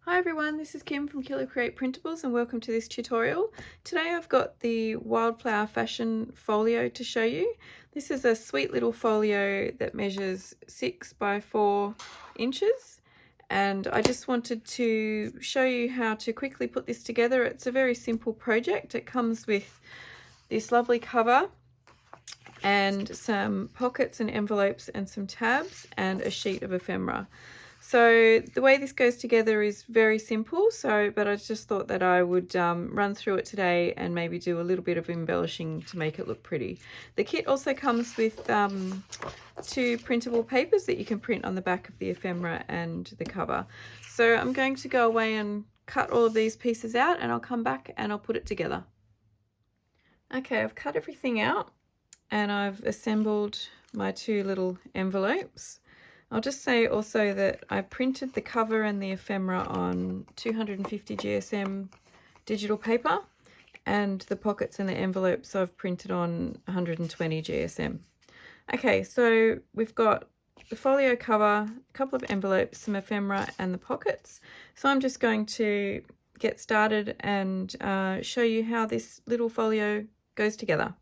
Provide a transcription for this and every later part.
Hi everyone, this is Kim from KILA Create Printables and welcome to this tutorial. Today I've got the Wildflower Fashion Folio to show you. This is a sweet little folio that measures 6 by 4 inches, and I just wanted to show you how to quickly put this together. It's a very simple project. It comes with this lovely cover and some pockets and envelopes and some tabs and a sheet of ephemera. So the way this goes together is very simple, but I just thought that I would run through it today and maybe do a little bit of embellishing to make it look pretty. The kit also comes with 2 printable papers that you can print on the back of the ephemera and the cover. So I'm going to go away and cut all of these pieces out, and I'll come back and I'll put it together. Okay, I've cut everything out and I've assembled my 2 little envelopes. I'll just say also that I printed the cover and the ephemera on 250 GSM digital paper, and the pockets and the envelopes I've printed on 120 GSM. Okay, so we've got the folio cover, a couple of envelopes, some ephemera and the pockets. So I'm just going to get started and show you how this little folio goes together.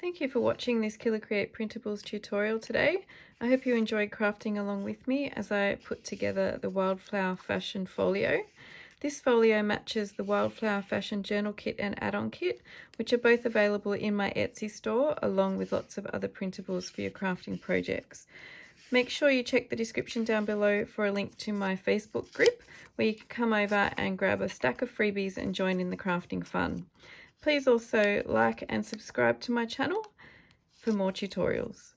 Thank you for watching this KILA Create Printables tutorial today. I hope you enjoyed crafting along with me as I put together the Wildflower Fashion Folio. This folio matches the Wildflower Fashion Journal Kit and add-on kit, which are both available in my Etsy store, along with lots of other printables for your crafting projects. Make sure you check the description down below for a link to my Facebook group, where you can come over and grab a stack of freebies and join in the crafting fun. Please also like and subscribe to my channel for more tutorials.